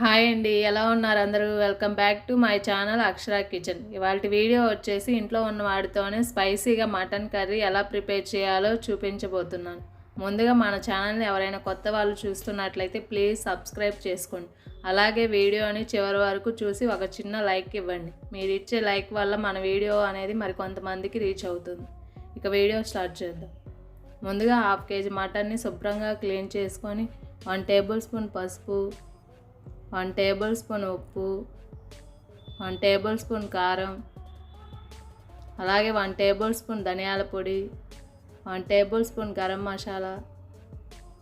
Hi అండి, ఎలా ఉన్నారు అందరూ? Welcome back to my channel Akshara kitchen. ఇవాళ వీడియో వచ్చేసి ఇంట్లో ఉన్న వాటితోనే స్పైసీగా మటన్ కర్రీ ఎలా ప్రిపేర్ చేయాలో చూపించబోతున్నాను. ముందుగా మన ఛానల్ని ఎవరైనా కొత్త వాళ్ళు చూస్తున్నట్లయితే ప్లీజ్ సబ్స్క్రైబ్ చేసుకోండి. అలాగే వీడియోని చివరి వరకు చూసి ఒక చిన్న లైక్ ఇవ్వండి. మీరు ఇచ్చే లైక్ వల్ల మన వీడియో అనేది మరి కొంతమందికి రీచ్ అవుతుంది. ఇక వీడియో స్టార్ట్ చేద్దాం. ముందుగా 1/2 kg మటన్ని శుభ్రంగా క్లీన్ చేసుకొని 1 టేబుల్ స్పూన్ పసుపు, 1 టేబుల్ స్పూన్ ఉప్పు, 1 టేబుల్ స్పూన్ కారం, అలాగే 1 టేబుల్ స్పూన్ ధనియాల పొడి, 1 table spoon garam masala,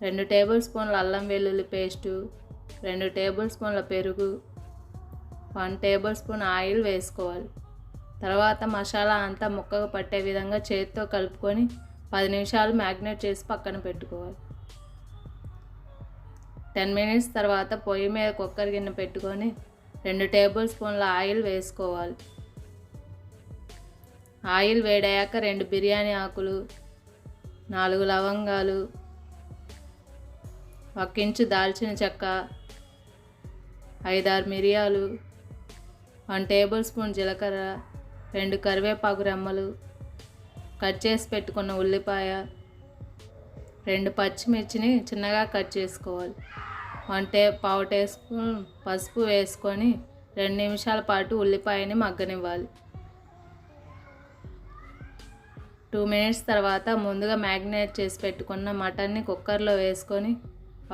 2 table స్పూన్ల అల్లం వెల్లుల్లి పేస్టు, 2 టేబుల్ స్పూన్ల పెరుగు, 1 టేబుల్ స్పూన్ ఆయిల్ వేసుకోవాలి. తర్వాత మసాలా అంతా ముక్కకు పట్టే విధంగా చేతితో కలుపుకొని 10 నిమిషాలు మ్యాగ్నేట్ చేసి పక్కన పెట్టుకోవాలి. 10 మినిట్స్ తర్వాత పొయ్యి మీద కుక్కర్ గిన్నె పెట్టుకొని 2 టేబుల్ స్పూన్ల ఆయిల్ వేసుకోవాలి. ఆయిల్ వేడయ్యాక 2 బిర్యానీ ఆకులు, 4 లవంగాలు, 1 ఇంచు దాల్చిన చెక్క, 5-6 మిరియాలు, 1 టేబుల్ స్పూన్ జీలకర్ర, 2 కరివేపాకు రెమ్మలు, కట్ చేసి పెట్టుకున్న ఉల్లిపాయ, 2 పచ్చిమిర్చిని చిన్నగా కట్ చేసుకోవాలి. 1 టీ స్పూన్ పసుపు వేసుకొని 2 నిమిషాల పాటు ఉల్లిపాయని మగ్గనివ్వాలి. 2 మినిట్స్ తర్వాత ముందుగా మ్యాగ్నేట్ చేసి పెట్టుకున్న మటన్ని కుక్కర్లో వేసుకొని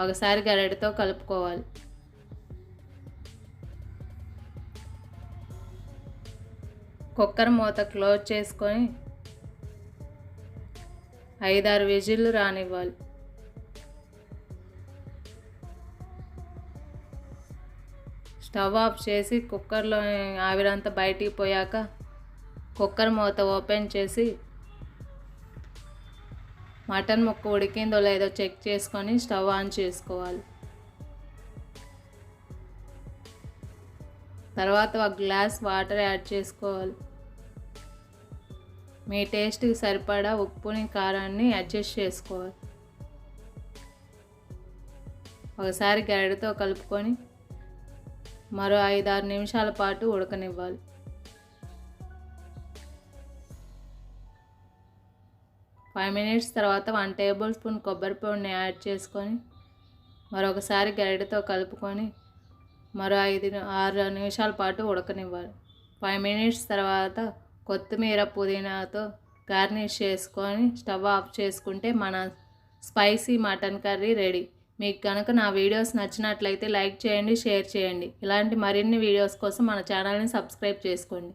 ఒకసారి గరిటెతో కలుపుకోవాలి. కుక్కర్ మూత క్లోజ్ చేసుకొని 5-6 విజిల్లు రానివ్వాలి. స్టవ్ ఆఫ్ చేసి కుక్కర్లో ఆవిరంతా బయటికి పోయాక కుక్కర్ మూత ఓపెన్ చేసి మటన్ ముక్క ఉడికిందో లేదో చెక్ చేసుకొని స్టవ్ ఆన్ చేసుకోవాలి. తర్వాత 1 గ్లాస్ వాటర్ యాడ్ చేసుకోవాలి. మీ టేస్ట్కి సరిపడా ఉప్పుని కారాన్ని అడ్జస్ట్ చేసుకోవాలి. ఒకసారి గరిటెతో కలుపుకొని మరో 5-6 నిమిషాల పాటు ఉడకనివ్వాలి. 5 మినిట్స్ తర్వాత 1 టేబుల్ స్పూన్ కొబ్బరి పొడిని యాడ్ చేసుకొని మరొకసారి గరిటెతో కలుపుకొని మరో 5-6 నిమిషాల పాటు ఉడకనివ్వాలి. 5 మినిట్స్ తర్వాత కొత్తిమీర పుదీనాతో గార్నిష్ చేసుకొని స్టవ్ ఆఫ్ చేసుకుంటే మన స్పైసీ మటన్ కర్రీ రెడీ. మీకు కనుక నా వీడియోస్ నచ్చినట్లయితే లైక్ చేయండి, షేర్ చేయండి. ఇలాంటి మరిన్ని వీడియోస్ కోసం మన ఛానల్ని సబ్స్క్రైబ్ చేసుకోండి.